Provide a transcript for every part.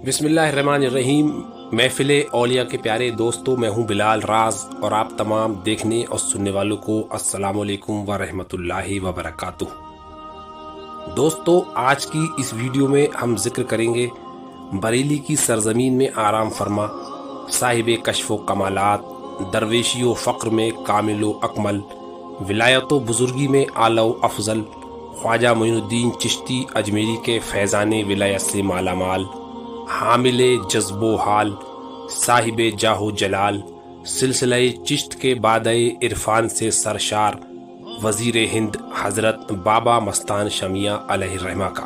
بسم اللہ الرحمن الرحیم۔ محفل اولیاء کے پیارے دوستوں، میں ہوں بلال راز اور آپ تمام دیکھنے اور سننے والوں کو السلام علیکم ورحمۃ اللہ وبرکاتہ۔ دوستو، آج کی اس ویڈیو میں ہم ذکر کریں گے بریلی کی سرزمین میں آرام فرما، صاحب کشف و کمالات، درویشی و فقر میں کامل و اکمل، ولایت و بزرگی میں اعلی و افضل، خواجہ معین الدین چشتی اجمیری کے فیضان ولایت سے مالا مال، حامل جذب و حال، صاحب جاہ و جلال، سلسلہ چشت کے بادئ عرفان سے سرشار، وزیر ہند حضرت بابا مستان شمیع علیہ الرحمہ کا،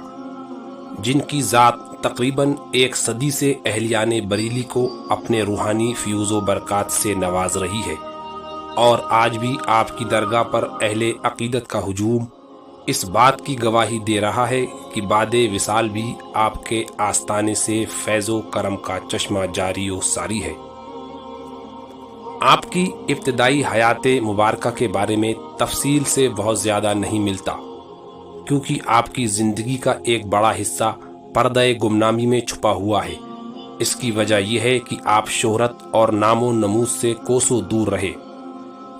جن کی ذات تقریباً 1 صدی سے اہلیان بریلی کو اپنے روحانی فیوز و برکات سے نواز رہی ہے، اور آج بھی آپ کی درگاہ پر اہل عقیدت کا ہجوم اس بات کی گواہی دے رہا ہے کہ بعد وصال بھی آپ کے آستانے سے فیض و کرم کا چشمہ جاری و ساری ہے۔ آپ کی ابتدائی حیات مبارکہ کے بارے میں تفصیل سے بہت زیادہ نہیں ملتا، کیونکہ آپ کی زندگی کا ایک بڑا حصہ پردہ گمنامی میں چھپا ہوا ہے۔ اس کی وجہ یہ ہے کہ آپ شہرت اور نام و نمود سے کوسوں دور رہے۔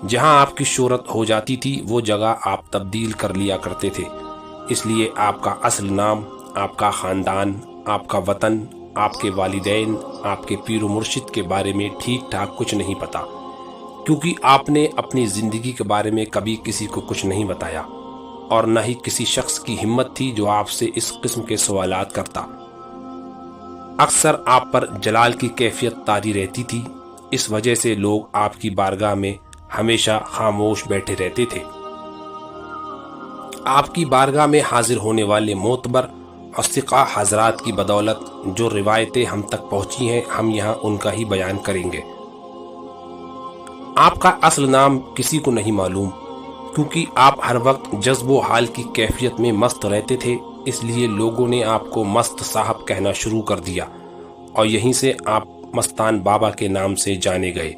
جہاں آپ کی شہرت ہو جاتی تھی وہ جگہ آپ تبدیل کر لیا کرتے تھے، اس لیے آپ کا اصل نام، آپ کا خاندان، آپ کا وطن، آپ کے والدین، آپ کے پیر و مرشد کے بارے میں ٹھیک ٹھاک کچھ نہیں پتا، کیونکہ آپ نے اپنی زندگی کے بارے میں کبھی کسی کو کچھ نہیں بتایا، اور نہ ہی کسی شخص کی ہمت تھی جو آپ سے اس قسم کے سوالات کرتا۔ اکثر آپ پر جلال کی کیفیت طاری رہتی تھی، اس وجہ سے لوگ آپ کی بارگاہ میں ہمیشہ خاموش بیٹھے رہتے تھے۔ آپ کی بارگاہ میں حاضر ہونے والے معتبر اور ثقہ حضرات کی بدولت جو روایتیں ہم تک پہنچی ہیں، ہم یہاں ان کا ہی بیان کریں گے۔ آپ کا اصل نام کسی کو نہیں معلوم، کیونکہ آپ ہر وقت جذب و حال کی کیفیت میں مست رہتے تھے، اس لیے لوگوں نے آپ کو مست صاحب کہنا شروع کر دیا، اور یہیں سے آپ مستان بابا کے نام سے جانے گئے۔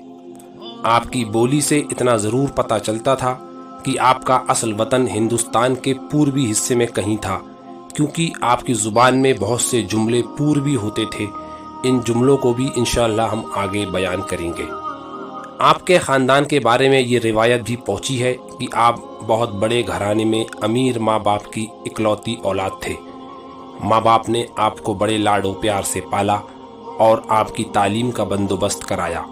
آپ کی بولی سے اتنا ضرور پتہ چلتا تھا کہ آپ کا اصل وطن ہندوستان کے پوروی حصے میں کہیں تھا، کیونکہ آپ کی زبان میں بہت سے جملے پوروی ہوتے تھے۔ ان جملوں کو بھی انشاءاللہ ہم آگے بیان کریں گے۔ آپ کے خاندان کے بارے میں یہ روایت بھی پہنچی ہے کہ آپ بہت بڑے گھرانے میں امیر ماں باپ کی اکلوتی اولاد تھے۔ ماں باپ نے آپ کو بڑے لاڈ و پیار سے پالا اور آپ کی تعلیم کا بندوبست کرایا۔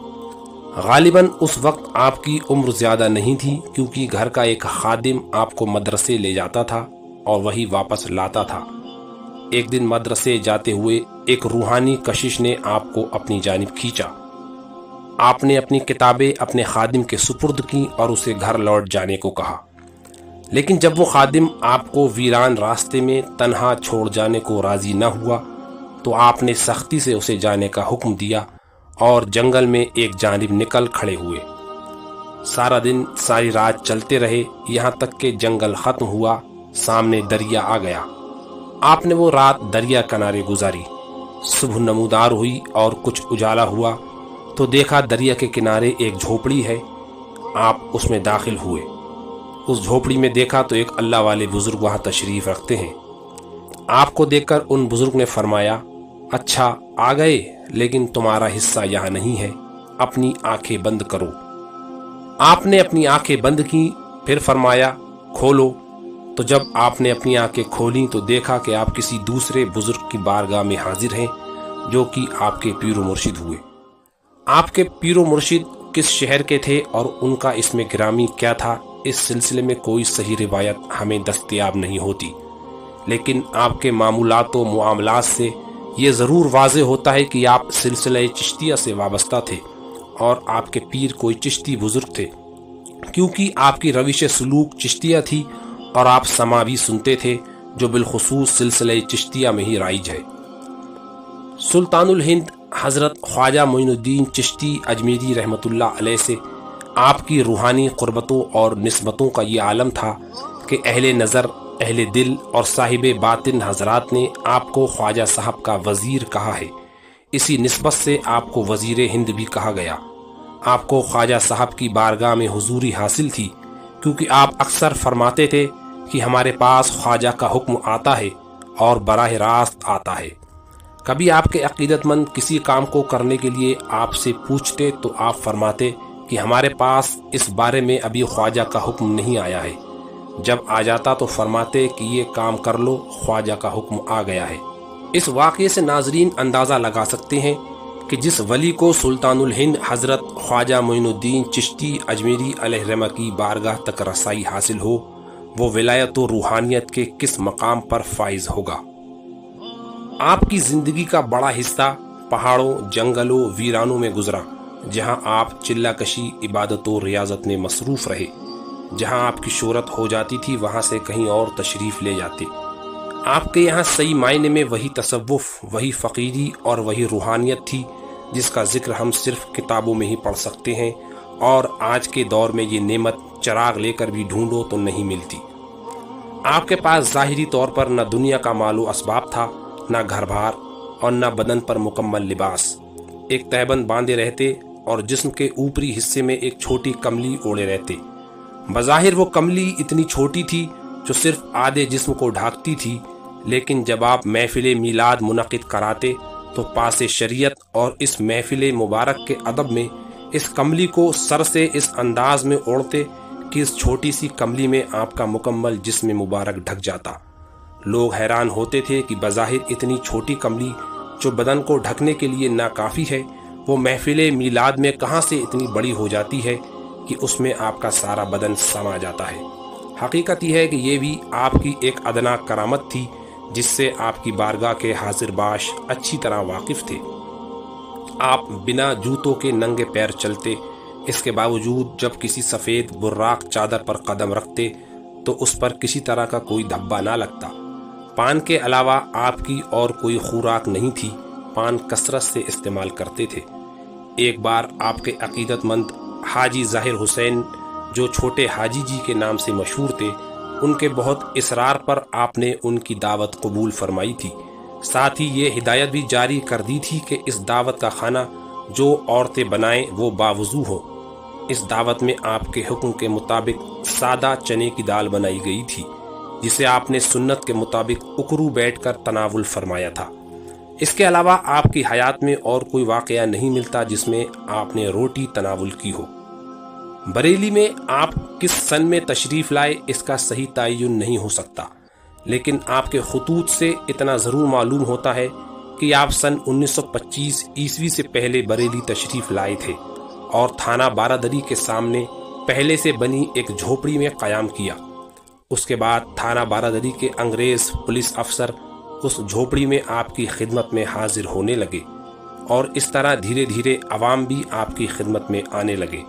غالباً اس وقت آپ کی عمر زیادہ نہیں تھی، کیونکہ گھر کا ایک خادم آپ کو مدرسے لے جاتا تھا اور وہی واپس لاتا تھا۔ ایک دن مدرسے جاتے ہوئے ایک روحانی کشش نے آپ کو اپنی جانب کھینچا۔ آپ نے اپنی کتابیں اپنے خادم کے سپرد کی اور اسے گھر لوٹ جانے کو کہا، لیکن جب وہ خادم آپ کو ویران راستے میں تنہا چھوڑ جانے کو راضی نہ ہوا تو آپ نے سختی سے اسے جانے کا حکم دیا اور جنگل میں ایک جانب نکل کھڑے ہوئے۔ سارا دن ساری رات چلتے رہے، یہاں تک کہ جنگل ختم ہوا، سامنے دریا آ گیا۔ آپ نے وہ رات دریا کنارے گزاری۔ صبح نمودار ہوئی اور کچھ اجالا ہوا تو دیکھا دریا کے کنارے ایک جھوپڑی ہے۔ آپ اس میں داخل ہوئے۔ اس جھوپڑی میں دیکھا تو ایک اللہ والے بزرگ وہاں تشریف رکھتے ہیں۔ آپ کو دیکھ کر ان بزرگ نے فرمایا، اچھا آ گئے، لیکن تمہارا حصہ یہاں نہیں ہے، اپنی آنکھیں بند کرو۔ آپ نے اپنی آنکھیں بند کی، پھر فرمایا کھولو۔ تو جب آپ نے اپنی آنکھیں کھولیں تو دیکھا کہ آپ کسی دوسرے بزرگ کی بارگاہ میں حاضر ہیں، جو کہ آپ کے پیر و مرشد ہوئے۔ آپ کے پیر و مرشد کس شہر کے تھے اور ان کا اسم گرامی کیا تھا، اس سلسلے میں کوئی صحیح روایت ہمیں دستیاب نہیں ہوتی، لیکن آپ کے معمولات و معاملات سے یہ ضرور واضح ہوتا ہے کہ آپ سلسلہ چشتیہ سے وابستہ تھے اور آپ کے پیر کوئی چشتی بزرگ تھے، کیونکہ آپ کی روش سلوک چشتیہ تھی اور آپ سماوی سنتے تھے، جو بالخصوص سلسلہ چشتیہ میں ہی رائج ہے۔ سلطان الہند حضرت خواجہ معین الدین چشتی اجمیری رحمۃ اللہ علیہ سے آپ کی روحانی قربتوں اور نسبتوں کا یہ عالم تھا کہ اہل نظر، اہل دل اور صاحب باطن حضرات نے آپ کو خواجہ صاحب کا وزیر کہا ہے۔ اسی نسبت سے آپ کو وزیر ہند بھی کہا گیا۔ آپ کو خواجہ صاحب کی بارگاہ میں حضوری حاصل تھی، کیونکہ آپ اکثر فرماتے تھے کہ ہمارے پاس خواجہ کا حکم آتا ہے اور براہ راست آتا ہے۔ کبھی آپ کے عقیدت مند کسی کام کو کرنے کے لیے آپ سے پوچھتے تو آپ فرماتے کہ ہمارے پاس اس بارے میں ابھی خواجہ کا حکم نہیں آیا ہے۔ جب آ جاتا تو فرماتے کہ یہ کام کر لو، خواجہ کا حکم آ گیا ہے۔ اس واقعے سے ناظرین اندازہ لگا سکتے ہیں کہ جس ولی کو سلطان الہند حضرت خواجہ معین الدین چشتی اجمیری علیہ رحمہ کی بارگاہ تک رسائی حاصل ہو، وہ ولایت و روحانیت کے کس مقام پر فائز ہوگا۔ آپ کی زندگی کا بڑا حصہ پہاڑوں، جنگلوں، ویرانوں میں گزرا، جہاں آپ چلہ کشی، عبادت و ریاضت میں مصروف رہے۔ جہاں آپ کی شہرت ہو جاتی تھی وہاں سے کہیں اور تشریف لے جاتے۔ آپ کے یہاں صحیح معنی میں وہی تصوف، وہی فقیری اور وہی روحانیت تھی جس کا ذکر ہم صرف کتابوں میں ہی پڑھ سکتے ہیں، اور آج کے دور میں یہ نعمت چراغ لے کر بھی ڈھونڈو تو نہیں ملتی۔ آپ کے پاس ظاہری طور پر نہ دنیا کا مال و اسباب تھا، نہ گھر بار، اور نہ بدن پر مکمل لباس۔ ایک تہبند باندھے رہتے اور جسم کے اوپری حصے میں ایک چھوٹی کملی اوڑے رہتے۔ بظاہر وہ کملی اتنی چھوٹی تھی جو صرف آدھے جسم کو ڈھانکتی تھی، لیکن جب آپ محفل میلاد منعقد کراتے تو پاس شریعت اور اس محفل مبارک کے ادب میں اس کملی کو سر سے اس انداز میں اوڑھتے کہ اس چھوٹی سی کملی میں آپ کا مکمل جسم مبارک ڈھک جاتا۔ لوگ حیران ہوتے تھے کہ بظاہر اتنی چھوٹی کملی جو بدن کو ڈھکنے کے لیے ناکافی ہے، وہ محفل میلاد میں کہاں سے اتنی بڑی ہو جاتی ہے کہ اس میں آپ کا سارا بدن سما جاتا ہے۔ حقیقت یہ ہے کہ یہ بھی آپ کی ایک ادنا کرامت تھی جس سے آپ کی بارگاہ کے حاضر باش اچھی طرح واقف تھے۔ آپ بنا جوتوں کے ننگے پیر چلتے، اس کے باوجود جب کسی سفید براق چادر پر قدم رکھتے تو اس پر کسی طرح کا کوئی دھبا نہ لگتا۔ پان کے علاوہ آپ کی اور کوئی خوراک نہیں تھی، پان کثرت سے استعمال کرتے تھے۔ ایک بار آپ کے عقیدت مند حاجی ظاہر حسین، جو چھوٹے حاجی جی کے نام سے مشہور تھے، ان کے بہت اصرار پر آپ نے ان کی دعوت قبول فرمائی تھی۔ ساتھ ہی یہ ہدایت بھی جاری کر دی تھی کہ اس دعوت کا کھانا جو عورتیں بنائیں وہ باوضو ہو۔ اس دعوت میں آپ کے حکم کے مطابق سادہ چنے کی دال بنائی گئی تھی، جسے آپ نے سنت کے مطابق اکرو بیٹھ کر تناول فرمایا تھا۔ اس کے علاوہ آپ کی حیات میں اور کوئی واقعہ نہیں ملتا جس میں آپ نے روٹی تناول کی ہو۔ بریلی میں آپ کس سن میں تشریف لائے اس کا صحیح تعین نہیں ہو سکتا، لیکن آپ کے خطوط سے اتنا ضرور معلوم ہوتا ہے کہ آپ سن 1925 عیسوی سے پہلے بریلی تشریف لائے تھے اور تھانہ بارادری کے سامنے پہلے سے بنی ایک جھوپڑی میں قیام کیا۔ اس کے بعد تھانہ بارادری کے انگریز پولیس افسر اس جھوپڑی میں آپ کی خدمت میں حاضر ہونے لگے، اور اس طرح دھیرے دھیرے عوام بھی آپ کی خدمت میں آنے لگے۔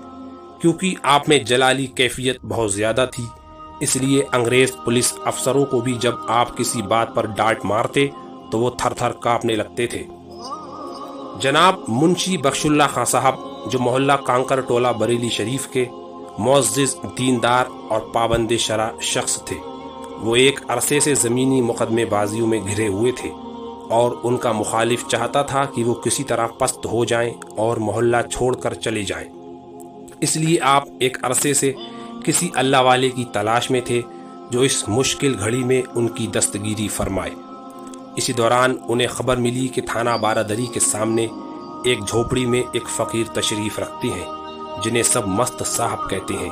کیونکہ آپ میں جلالی کیفیت بہت زیادہ تھی، اس لیے انگریز پولیس افسروں کو بھی جب آپ کسی بات پر ڈانٹ مارتے تو وہ تھر تھر کانپنے لگتے تھے۔ جناب منشی بخش اللہ خان صاحب، جو محلہ کانکر ٹولہ بریلی شریف کے معزز، دیندار اور پابند شرع شخص تھے، وہ ایک عرصے سے زمینی مقدمے بازیوں میں گھرے ہوئے تھے، اور ان کا مخالف چاہتا تھا کہ وہ کسی طرح پست ہو جائیں اور محلہ چھوڑ کر چلے جائیں۔ اس لیے آپ ایک عرصے سے کسی اللہ والے کی تلاش میں تھے جو اس مشکل گھڑی میں ان کی دستگیری فرمائے۔ اسی دوران انہیں خبر ملی کہ تھانہ بارادری کے سامنے ایک جھوپڑی میں ایک فقیر تشریف رکھتے ہیں جنہیں سب مست صاحب کہتے ہیں،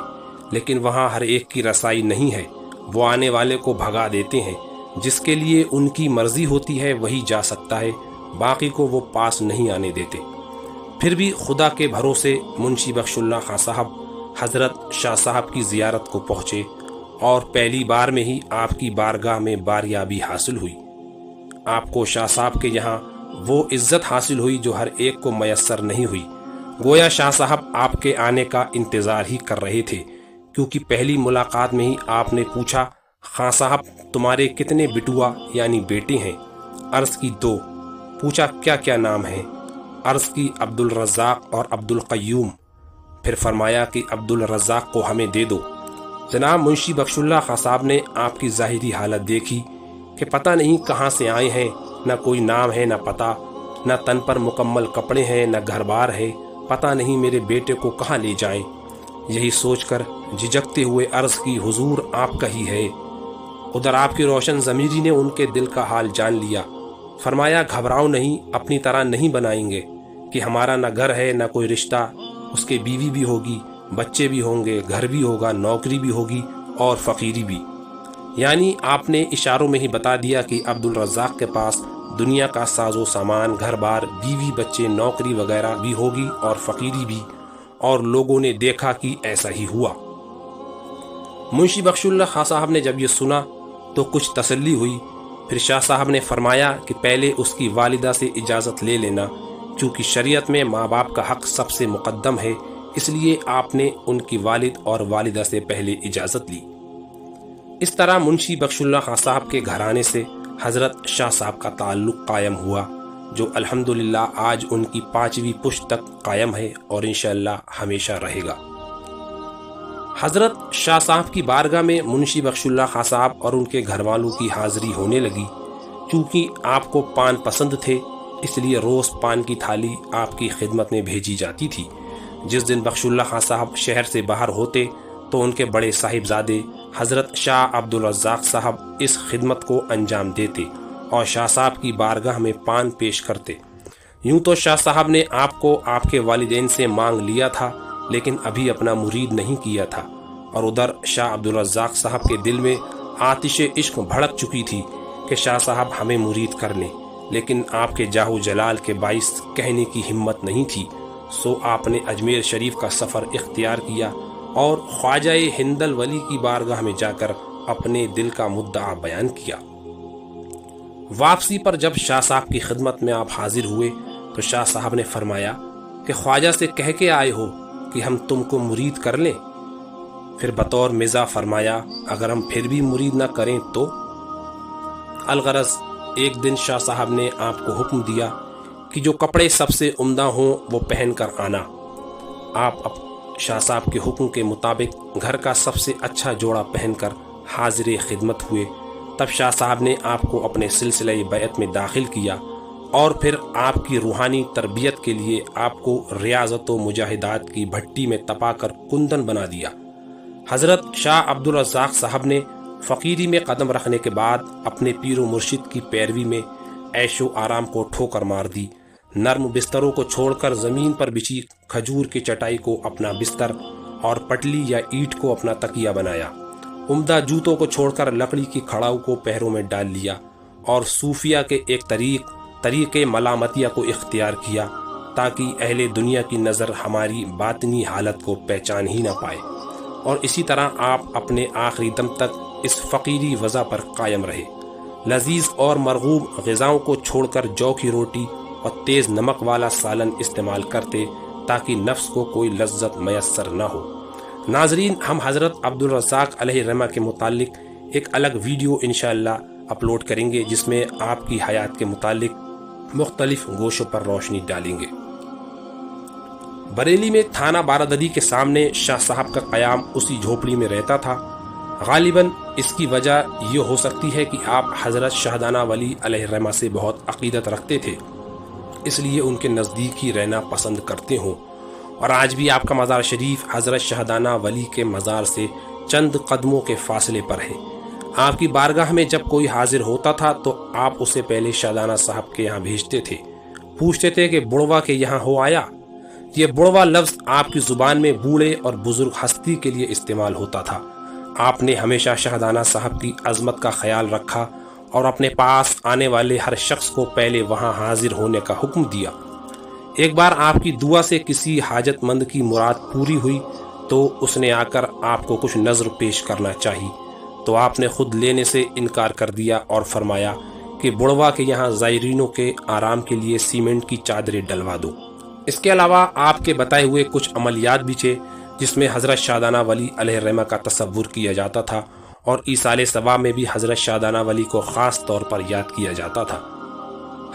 لیکن وہاں ہر ایک کی رسائی نہیں ہے، وہ آنے والے کو بھگا دیتے ہیں۔ جس کے لیے ان کی مرضی ہوتی ہے وہی جا سکتا ہے، باقی کو وہ پاس نہیں آنے دیتے۔ پھر بھی خدا کے بھروسے منشی بخش اللہ خان صاحب حضرت شاہ صاحب کی زیارت کو پہنچے، اور پہلی بار میں ہی آپ کی بارگاہ میں باریابی حاصل ہوئی۔ آپ کو شاہ صاحب کے یہاں وہ عزت حاصل ہوئی جو ہر ایک کو میسر نہیں ہوئی۔ گویا شاہ صاحب آپ کے آنے کا انتظار ہی کر رہے تھے، کیونکہ پہلی ملاقات میں ہی آپ نے پوچھا، خان صاحب تمہارے کتنے بٹوا یعنی بیٹے ہیں؟ عرض کی 2۔ پوچھا کیا کیا نام ہیں؟ عرض کی عبد الرزاق اور عبد القیوم۔ پھر فرمایا کہ عبد الرزاق کو ہمیں دے دو۔ جناب منشی بخش اللہ خان صاحب نے آپ کی ظاہری حالت دیکھی کہ پتہ نہیں کہاں سے آئے ہیں، نہ کوئی نام ہے نہ پتہ، نہ تن پر مکمل کپڑے ہیں نہ گھر بار ہے، پتہ نہیں میرے بیٹے کو کہاں لے جائیں۔ یہی سوچ کر جھجکتے ہوئے عرض کی، حضور آپ کا ہی ہے۔ ادھر آپ کی روشن ضمیری نے ان کے دل کا حال جان لیا فرمایا گھبراؤ نہیں، اپنی طرح نہیں بنائیں گے کہ ہمارا نہ گھر ہے نہ کوئی رشتہ، اس کے بیوی بھی ہوگی، بچے بھی ہوں گے، گھر بھی ہوگا، نوکری بھی ہوگی اور فقیری بھی۔ یعنی آپ نے اشاروں میں ہی بتا دیا کہ عبدالرزاق کے پاس دنیا کا ساز و سامان، گھر بار، بیوی بچے، نوکری وغیرہ بھی ہوگی اور فقیری بھی، اور لوگوں نے دیکھا کہ ایسا ہی ہوا۔ منشی بخش اللہ خاں صاحب نے جب یہ سنا تو کچھ تسلی ہوئی۔ پھر شاہ صاحب نے فرمایا کہ پہلے اس کی والدہ سے اجازت لے لینا، چونکہ شریعت میں ماں باپ کا حق سب سے مقدم ہے، اس لیے آپ نے ان کی والد اور والدہ سے پہلے اجازت لی۔ اس طرح منشی بخش اللہ خاں صاحب کے گھرانے سے حضرت شاہ صاحب کا تعلق قائم ہوا، جو الحمدللہ آج ان کی 5ویں پشت تک قائم ہے اور انشاءاللہ ہمیشہ رہے گا۔ حضرت شاہ صاحب کی بارگاہ میں منشی بخش اللہ خاں صاحب اور ان کے گھر والوں کی حاضری ہونے لگی۔ چونکہ آپ کو پان پسند تھے، اس لیے روز پان کی تھالی آپ کی خدمت میں بھیجی جاتی تھی۔ جس دن بخش اللہ خاں صاحب شہر سے باہر ہوتے تو ان کے بڑے صاحبزادے حضرت شاہ عبدالرزاق صاحب اس خدمت کو انجام دیتے اور شاہ صاحب کی بارگاہ میں پان پیش کرتے۔ یوں تو شاہ صاحب نے آپ کو آپ کے والدین سے مانگ لیا تھا، لیکن ابھی اپنا مرید نہیں کیا تھا، اور ادھر شاہ عبدالرزاق صاحب کے دل میں آتش عشق بھڑک چکی تھی کہ شاہ صاحب ہمیں مرید کر لیں، لیکن آپ کے جاہ و جلال کے باعث کہنے کی ہمت نہیں تھی۔ سو آپ نے اجمیر شریف کا سفر اختیار کیا اور خواجہ ہندل ولی کی بارگاہ میں جا کر اپنے دل کا مدعا بیان کیا۔ واپسی پر جب شاہ صاحب کی خدمت میں آپ حاضر ہوئے تو شاہ صاحب نے فرمایا کہ خواجہ سے کہہ کے آئے ہو کہ ہم تم کو مرید کر لیں؟ پھر بطور مزاح فرمایا اگر ہم پھر بھی مرید نہ کریں تو؟ الغرض ایک دن شاہ صاحب نے آپ کو حکم دیا کہ جو کپڑے سب سے عمدہ ہوں وہ پہن کر آنا۔ آپ شاہ صاحب کے حکم کے مطابق گھر کا سب سے اچھا جوڑا پہن کر حاضر خدمت ہوئے۔ تب شاہ صاحب نے آپ کو اپنے سلسلہ بیعت میں داخل کیا اور پھر آپ کی روحانی تربیت کے لیے آپ کو ریاضت و مجاہدات کی بھٹی میں تپا کر کندن بنا دیا۔ حضرت شاہ عبدالرزاق صاحب نے فقیری میں قدم رکھنے کے بعد اپنے پیر و مرشد کی پیروی میں عیش و آرام کو ٹھوکر مار دی۔ نرم بستروں کو چھوڑ کر زمین پر بچھی کھجور کی چٹائی کو اپنا بستر اور پٹلی یا اینٹ کو اپنا تکیہ بنایا۔ عمدہ جوتوں کو چھوڑ کر لکڑی کی کھڑاؤ کو پیروں میں ڈال لیا اور صوفیہ کے ایک طریقے ملامتیہ کو اختیار کیا تاکہ اہل دنیا کی نظر ہماری باطنی حالت کو پہچان ہی نہ پائے، اور اسی طرح آپ اپنے آخری دم تک اس فقیری وضع پر قائم رہے۔ لذیذ اور مرغوب غذاؤں کو چھوڑ کر جو کی روٹی اور تیز نمک والا سالن استعمال کرتے تاکہ نفس کو کوئی لذت میسر نہ ہو۔ ناظرین، ہم حضرت عبدالرزاق علیہ الرحمہ کے متعلق ایک الگ ویڈیو انشاءاللہ اپلوڈ کریں گے جس میں آپ کی حیات کے متعلق مختلف گوشوں پر روشنی ڈالیں گے۔ بریلی میں تھانہ بارادری کے سامنے شاہ صاحب کا قیام اسی جھوپڑی میں رہتا تھا۔ غالباً اس کی وجہ یہ ہو سکتی ہے کہ آپ حضرت شاہدانہ ولی علیہ الرحمہ سے بہت عقیدت رکھتے تھے، اس لیے ان کے نزدیک ہی رہنا پسند کرتے ہوں، اور آج بھی آپ کا مزار شریف حضرت شاہدانہ ولی کے مزار سے چند قدموں کے فاصلے پر ہے۔ آپ کی بارگاہ میں جب کوئی حاضر ہوتا تھا تو آپ اسے پہلے شاہدانہ صاحب کے یہاں بھیجتے تھے، پوچھتے تھے کہ بڑوا کے یہاں ہو آیا۔ یہ بڑوا لفظ آپ کی زبان میں بوڑھے اور بزرگ ہستی کے لیے استعمال ہوتا تھا۔ آپ نے ہمیشہ شاہدانہ صاحب کی عظمت کا خیال رکھا اور اپنے پاس آنے والے ہر شخص کو پہلے وہاں حاضر ہونے کا حکم دیا۔ ایک بار آپ کی دعا سے کسی حاجت مند کی مراد پوری ہوئی تو اس نے آ کر آپ کو کچھ نذر پیش کرنا چاہی، تو آپ نے خود لینے سے انکار کر دیا اور فرمایا کہ بڑوا کے یہاں زائرینوں کے آرام کے لیے سیمنٹ کی چادریں ڈلوا دو۔ اس کے علاوہ آپ کے بتائے ہوئے کچھ عملیات بھی تھے جس میں حضرت شاہدانہ ولی علیہ الرحمہ کا تصور کیا جاتا تھا، اور ایصال ثواب میں بھی حضرت شاہدانہ ولی کو خاص طور پر یاد کیا جاتا تھا۔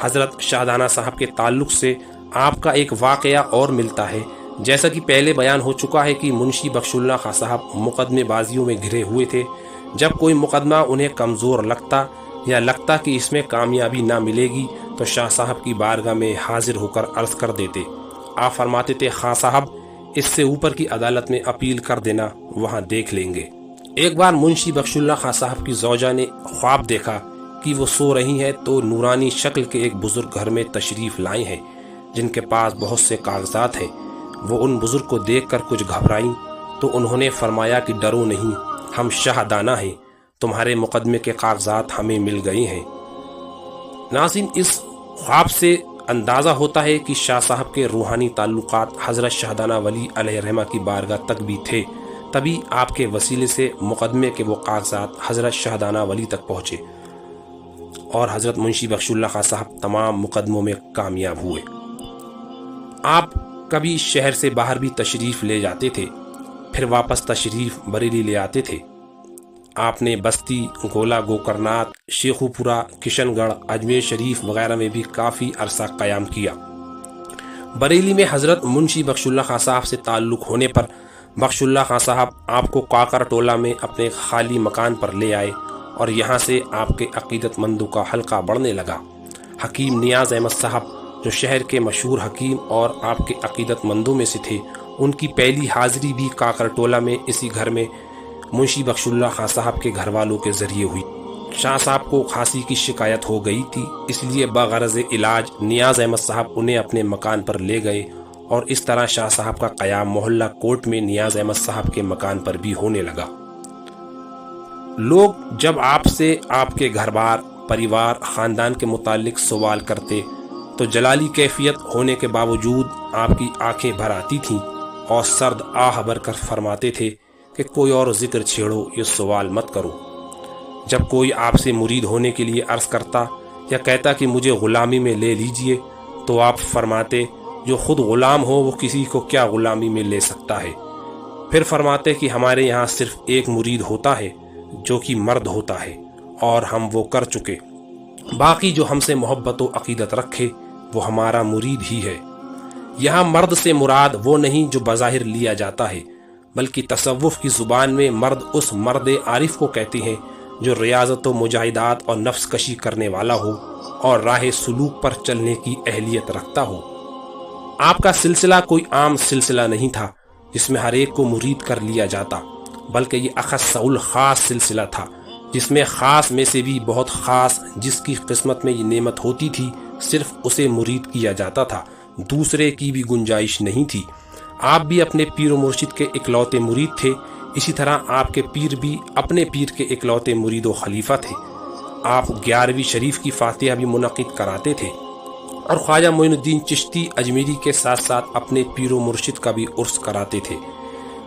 حضرت شاہدانہ صاحب کے تعلق سے آپ کا ایک واقعہ اور ملتا ہے۔ جیسا کہ پہلے بیان ہو چکا ہے کہ منشی بخش اللہ خاں صاحب مقدمے بازیوں میں گھرے ہوئے تھے۔ جب کوئی مقدمہ انہیں کمزور لگتا یا لگتا کہ اس میں کامیابی نہ ملے گی تو شاہ صاحب کی بارگاہ میں حاضر ہو کر عرض کر دیتے۔ آپ فرماتے تھے خاں صاحب اس سے اوپر کی عدالت میں اپیل کر دینا، وہاں دیکھ لیں گے۔ ایک بار منشی بخش اللہ خاں صاحب کی زوجہ نے خواب دیکھا کہ وہ سو رہی ہیں تو نورانی شکل کے ایک بزرگ گھر میں تشریف لائے ہیں جن کے پاس بہت سے کاغذات ہیں۔ وہ ان بزرگ کو دیکھ کر کچھ گھبرائیں تو انہوں نے فرمایا کہ ڈرو نہیں، ہم شاہدانہ ہیں، تمہارے مقدمے کے کاغذات ہمیں مل گئے ہیں۔ ناظرین، اس خواب سے اندازہ ہوتا ہے کہ شاہ صاحب کے روحانی تعلقات حضرت شاہدانہ ولی علیہ الرحمہ کی بارگاہ تک بھی تھے، تبھی آپ کے وسیلے سے مقدمے کے وہ کاغذات حضرت شاہدانہ ولی تک پہنچے اور حضرت منشی بخش اللہ خان صاحب تمام مقدموں میں کامیاب ہوئے۔ آپ کبھی شہر سے باہر بھی تشریف لے جاتے تھے، پھر واپس تشریف بریلی لے آتے تھے۔ آپ نے بستی، گولا گوکرنات، شیخو پورہ، کشن گڑھ، اجمیر شریف وغیرہ میں بھی کافی عرصہ قیام کیا۔ بریلی میں حضرت منشی بخش اللہ خان صاحب سے تعلق ہونے پر بخش اللہ خان صاحب آپ کو کاکر ٹولہ میں اپنے خالی مکان پر لے آئے اور یہاں سے آپ کے عقیدت مندوں کا حلقہ بڑھنے لگا۔ حکیم نیاز احمد صاحب جو شہر کے مشہور حکیم اور آپ کے عقیدت مندوں میں سے تھے، ان کی پہلی حاضری بھی کاکر ٹولہ میں اسی گھر میں منشی بخش اللہ خان صاحب کے گھر والوں کے ذریعے ہوئی۔ شاہ صاحب کو کھانسی کی شکایت ہو گئی تھی، اس لیے بغرض علاج نیاز احمد صاحب انہیں اپنے مکان پر لے گئے اور اس طرح شاہ صاحب کا قیام محلہ کوٹ میں نیاز احمد صاحب کے مکان پر بھی ہونے لگا۔ لوگ جب آپ سے آپ کے گھر بار، پریوار، خاندان کے متعلق سوال کرتے تو جلالی کیفیت ہونے کے باوجود آپ کی آنکھیں بھر آتی تھیں اور سرد آہ بھر کر فرماتے تھے کہ کوئی اور ذکر چھیڑو، یہ سوال مت کرو۔ جب کوئی آپ سے مرید ہونے کے لیے عرض کرتا یا کہتا کہ مجھے غلامی میں لے لیجئے تو آپ فرماتے جو خود غلام ہو وہ کسی کو کیا غلامی میں لے سکتا ہے۔ پھر فرماتے کہ ہمارے یہاں صرف ایک مرید ہوتا ہے جو کہ مرد ہوتا ہے اور ہم وہ کر چکے، باقی جو ہم سے محبت و عقیدت رکھے وہ ہمارا مرید ہی ہے۔ یہاں مرد سے مراد وہ نہیں جو بظاہر لیا جاتا ہے، بلکہ تصوف کی زبان میں مرد اس مرد عارف کو کہتے ہیں جو ریاضت و مجاہدات اور نفس کشی کرنے والا ہو اور راہ سلوک پر چلنے کی اہلیت رکھتا ہو۔ آپ کا سلسلہ کوئی عام سلسلہ نہیں تھا جس میں ہر ایک کو مرید کر لیا جاتا، بلکہ یہ اخص الخاص سلسلہ تھا جس میں خاص میں سے بھی بہت خاص، جس کی قسمت میں یہ نعمت ہوتی تھی صرف اسے مرید کیا جاتا تھا، دوسرے کی بھی گنجائش نہیں تھی۔ آپ بھی اپنے پیر و مرشد کے اکلوتے مرید تھے، اسی طرح آپ کے پیر بھی اپنے پیر کے اکلوتے مرید و خلیفہ تھے۔ آپ 11ویں شریف کی فاتحہ بھی منعقد کراتے تھے اور خواجہ معین الدین چشتی اجمیری کے ساتھ ساتھ اپنے پیر و مرشد کا بھی عرس کراتے تھے۔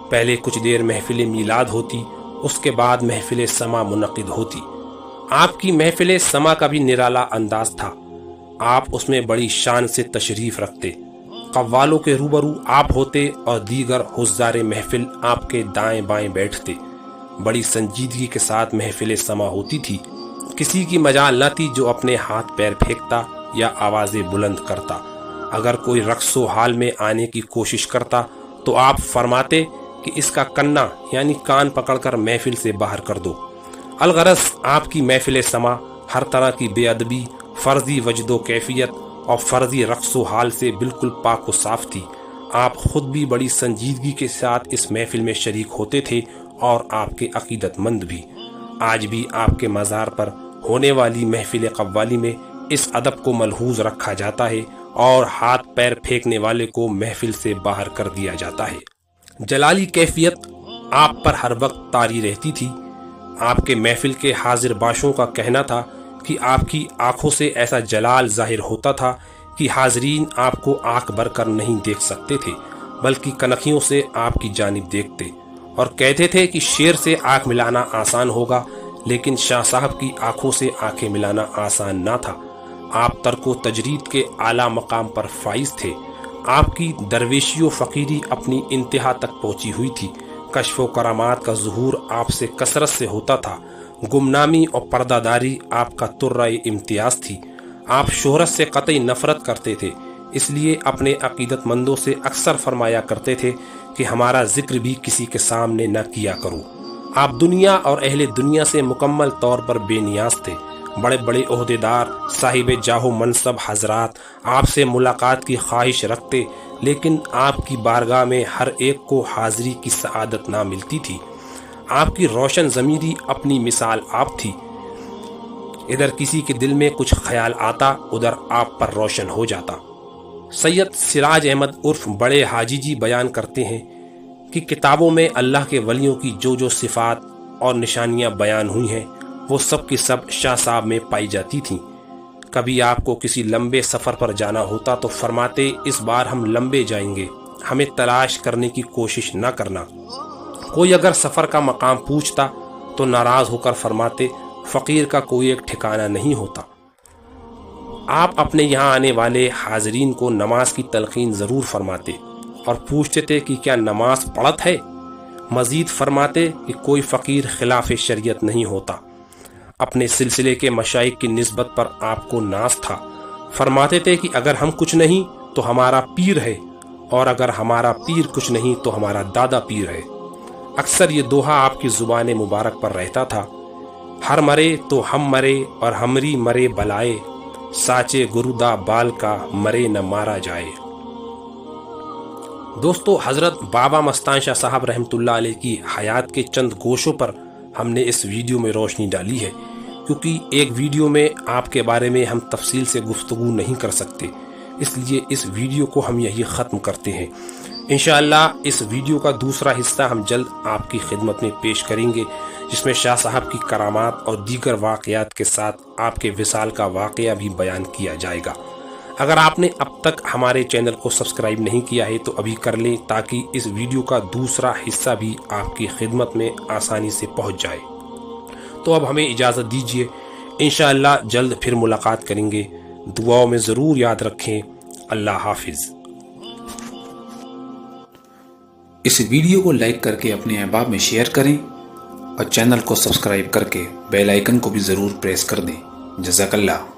پہلے کچھ دیر محفل میلاد ہوتی، اس کے بعد محفل سما منعقد ہوتی۔ آپ کی محفل سما کا بھی نرالا انداز تھا، آپ اس میں بڑی شان سے تشریف رکھتے، قوالوں کے روبرو آپ ہوتے اور دیگر حضار محفل آپ کے دائیں بائیں بیٹھتے۔ بڑی سنجیدگی کے ساتھ محفل سما ہوتی تھی، کسی کی مجال نہ تھی جو اپنے ہاتھ پیر پھینکتا یا آوازیں بلند کرتا۔ اگر کوئی رقص و حال میں آنے کی کوشش کرتا تو آپ فرماتے کہ اس کا کنا یعنی کان پکڑ کر محفل سے باہر کر دو۔ الغرض آپ کی محفل سما ہر طرح کی بے ادبی، فرضی وجد و کیفیت اور فرضی رقص و حال سے بالکل پاک و صاف تھی۔ آپ خود بھی بڑی سنجیدگی کے ساتھ اس محفل میں شریک ہوتے تھے اور آپ کے عقیدت مند بھی۔ آج بھی آپ کے مزار پر ہونے والی محفل قوالی میں اس ادب کو ملحوظ رکھا جاتا ہے اور ہاتھ پیر پھینکنے والے کو محفل سے باہر کر دیا جاتا ہے۔ جلالی کیفیت آپ پر ہر وقت طاری رہتی تھی۔ آپ کے محفل کے حاضر باشوں کا کہنا تھا کہ آپ کی آنکھوں سے ایسا جلال ظاہر ہوتا تھا کہ حاضرین آپ کو آنکھ بھر کر نہیں دیکھ سکتے تھے، بلکہ کنکھیوں سے آپ کی جانب دیکھتے اور کہتے تھے کہ شیر سے آنکھ ملانا آسان ہوگا، لیکن شاہ صاحب کی آنکھوں سے آنکھیں ملانا آسان نہ تھا۔ آپ ترک و تجرید کے اعلیٰ مقام پر فائز تھے۔ آپ کی درویشی و فقیری اپنی انتہا تک پہنچی ہوئی تھی۔ کشف و کرامات کا ظہور آپ سے کثرت سے ہوتا تھا۔ گمنامی اور پردہ داری آپ کا ترہ امتیاز تھی۔ آپ شہرت سے قطعی نفرت کرتے تھے، اس لیے اپنے عقیدت مندوں سے اکثر فرمایا کرتے تھے کہ ہمارا ذکر بھی کسی کے سامنے نہ کیا کرو۔ آپ دنیا اور اہل دنیا سے مکمل طور پر بے نیاز تھے۔ بڑے بڑے عہدیدار، صاحب جاہ و منصب حضرات آپ سے ملاقات کی خواہش رکھتے، لیکن آپ کی بارگاہ میں ہر ایک کو حاضری کی سعادت نہ ملتی تھی۔ آپ کی روشن ضمیری اپنی مثال آپ تھی۔ ادھر کسی کے دل میں کچھ خیال آتا ادھر آپ پر روشن ہو جاتا۔ سید سراج احمد عرف بڑے حاجی جی بیان کرتے ہیں کہ کتابوں میں اللہ کے ولیوں کی جو جو صفات اور نشانیاں بیان ہوئی ہیں وہ سب کی سب شاہ صاحب میں پائی جاتی تھیں۔ کبھی آپ کو کسی لمبے سفر پر جانا ہوتا تو فرماتے اس بار ہم لمبے جائیں گے، ہمیں تلاش کرنے کی کوشش نہ کرنا۔ کوئی اگر سفر کا مقام پوچھتا تو ناراض ہو کر فرماتے فقیر کا کوئی ایک ٹھکانہ نہیں ہوتا۔ آپ اپنے یہاں آنے والے حاضرین کو نماز کی تلقین ضرور فرماتے اور پوچھتے تھے کہ کیا نماز پڑھت ہے؟ مزید فرماتے کہ کوئی فقیر خلاف شریعت نہیں ہوتا۔ اپنے سلسلے کے مشائخ کی نسبت پر آپ کو ناز تھا۔ فرماتے تھے کہ اگر ہم کچھ نہیں تو ہمارا پیر ہے، اور اگر ہمارا پیر کچھ نہیں تو ہمارا دادا پیر ہے۔ اکثر یہ دوہا آپ کی زبان مبارک پر رہتا تھا، ہر مرے تو ہم مرے اور ہمری مرے بلائے، ساچے گرودا بال کا مرے نہ مارا جائے۔ دوستو، حضرت بابا مستان شاہ صاحب رحمۃ اللہ علیہ کی حیات کے چند گوشوں پر ہم نے اس ویڈیو میں روشنی ڈالی ہے، کیونکہ ایک ویڈیو میں آپ کے بارے میں ہم تفصیل سے گفتگو نہیں کر سکتے، اس لیے اس ویڈیو کو ہم یہی ختم کرتے ہیں۔ انشاءاللہ اس ویڈیو کا دوسرا حصہ ہم جلد آپ کی خدمت میں پیش کریں گے، جس میں شاہ صاحب کی کرامات اور دیگر واقعات کے ساتھ آپ کے وصال کا واقعہ بھی بیان کیا جائے گا۔ اگر آپ نے اب تک ہمارے چینل کو سبسکرائب نہیں کیا ہے تو ابھی کر لیں، تاکہ اس ویڈیو کا دوسرا حصہ بھی آپ کی خدمت میں آسانی سے پہنچ جائے۔ تو اب ہمیں اجازت دیجیے، انشاءاللہ جلد پھر ملاقات کریں گے۔ دعاؤں میں ضرور یاد رکھیں۔ اللہ حافظ۔ اس ویڈیو کو لائک کر کے اپنے احباب میں شیئر کریں اور چینل کو سبسکرائب کر کے بیل آئیکن کو بھی ضرور پریس کر دیں۔ جزاک اللہ۔